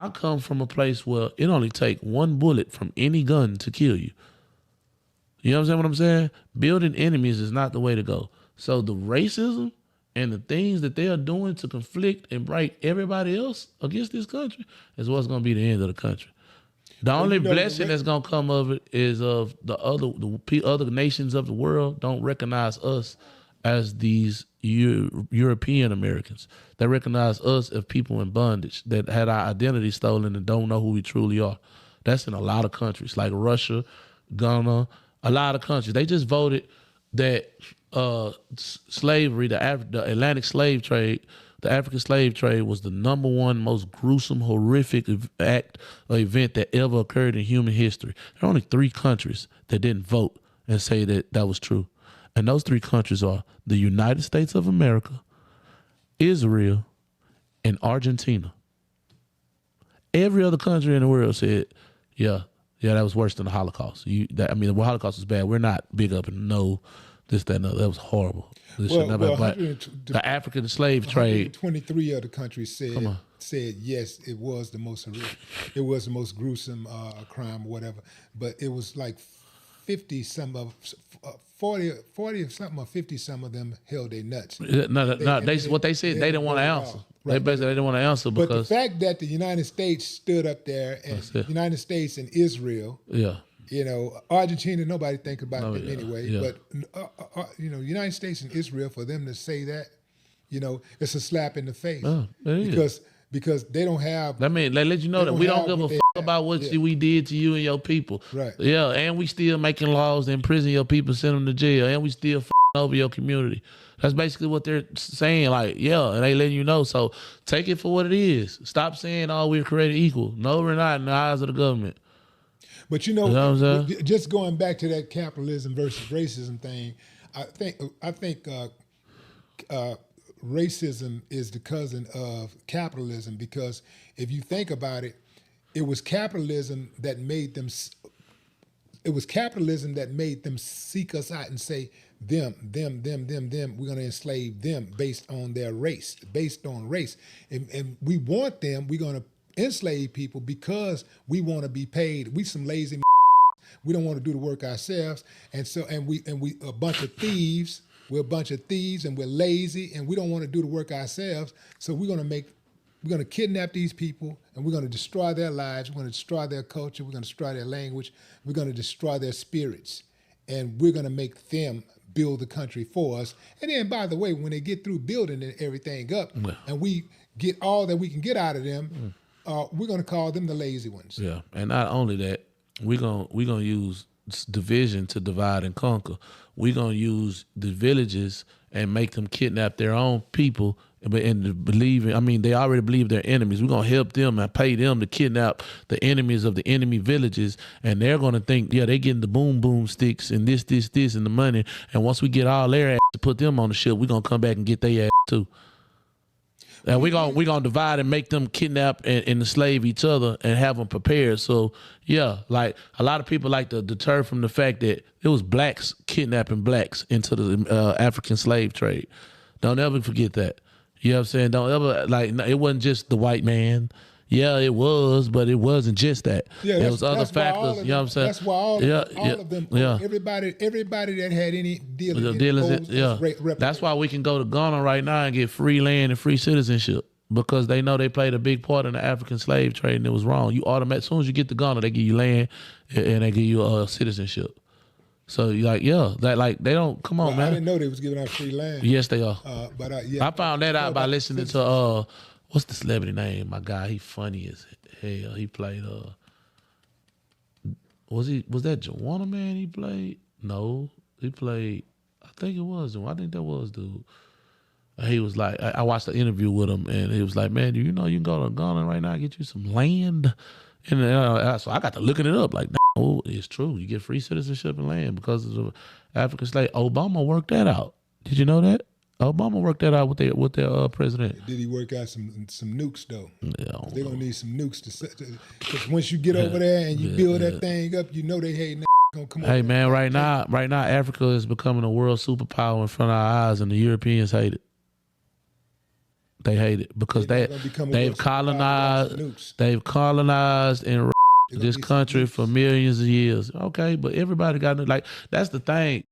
I come from a place where it only take one bullet from any gun to kill you. You know what I'm saying? Building enemies is not the way to go. So the racism and the things that they are doing to conflict and break everybody else against this country is what's going to be the end of the country. The only blessing that's going to come of it is of the other nations of the world don't recognize us as these European Americans. They recognize us as people in bondage that had our identity stolen and don't know who we truly are. That's in a lot of countries like Russia, Ghana, a lot of countries. They just voted that slavery, the Atlantic slave trade, the African slave trade was the number one most gruesome, horrific act or event that ever occurred in human history. There are only 3 countries that didn't vote and say that that was true. And those 3 countries are the United States of America, Israel, and Argentina. Every other country in the world said, yeah, that was worse than the Holocaust. The Holocaust was bad. We're not big up and no this, that, and that. That was horrible. The African slave trade. 23 other countries said yes, it was the most horrific. It was the most gruesome crime, or whatever. But it was like 40 or something, or 50 some of them held their nuts. What they said, they didn't want to answer. Right. They basically didn't want to answer because. But the fact that the United States stood up there, and the United States and Israel. Yeah. You know, Argentina, nobody think about it anyway. Yeah. But, United States and Israel, for them to say that, it's a slap in the face. Because they don't have... I mean, they let you know that we don't give a fuck about what we did to you and your people. Right. Yeah, and we still making laws to imprison your people, send them to jail, and we still over your community. That's basically what they're saying. Like, yeah, and they letting you know. So take it for what it is. Stop saying, oh, we're created equal. No, we're not in the eyes of the government. But just going back to that capitalism versus racism thing, I think racism is the cousin of capitalism, because if you think about it, it was capitalism that made them. It was capitalism that made them seek us out and say them. We're going to enslave them based on their race, and we want them. We're going to enslave people because we want to be paid. We some lazy. We don't want to do the work ourselves, and we a bunch of thieves. We're a bunch of thieves, and we're lazy, and we don't want to do the work ourselves. So we're going to kidnap these people, and we're going to destroy their lives. We're going to destroy their culture. We're going to destroy their language. We're going to destroy their spirits, and we're going to make them build the country for us. And then, by the way, when they get through building everything up, and we get all that we can get out of them. We're going to call them the lazy ones. Yeah, and not only that, we're gonna use division to divide and conquer. We're gonna use the villages and make them kidnap their own people and believe. They already believe they're enemies. We're gonna help them and pay them to kidnap the enemies of the enemy villages, and they're gonna think, yeah, they're getting the boom sticks and this and the money. And once we get all their ass to put them on the ship, we're gonna come back and get their ass too. And we're gonna divide and make them kidnap and enslave each other and have them prepared. So yeah, like a lot of people like to deter from the fact that it was blacks kidnapping blacks into the African slave trade. Don't ever forget that. You know what I'm saying? Don't ever it wasn't just the white man. Yeah, it was, but it wasn't just that. Yeah, there was other factors. You know what I'm saying? That's why all of them. Everybody that had any dealings. That's why we can go to Ghana right now and get free land and free citizenship, because they know they played a big part in the African slave trade and it was wrong. You automatically, as soon as you get to Ghana, they give you land and they give you citizenship. So you're like, they don't, come on, man. I didn't know they was giving out free land. Yes, they are. I found that out by listening to what's the celebrity name? My guy, he funny as hell. He played was that Joanna Man he played? No. He played, I think it was. I think that was dude. He was like, I watched the interview with him and he was like, man, do you know you can go to Ghana right now and get you some land? And so I got to looking it up like, no, it's true. You get free citizenship and land because of African slave. Obama worked that out. Did you know that? Obama worked that out with their president. Did he work out some nukes though? Yeah, they're gonna need some nukes because once you get over there and you build that thing up, you know they hate gonna come over. Hey man, right now Africa is becoming a world superpower in front of our eyes, and the Europeans hate it. They hate it because They're not gonna become a they've bunch of bombs and nukes. colonized and They're gonna this be some country nukes. for millions of years. Okay, but everybody got like that's the thing.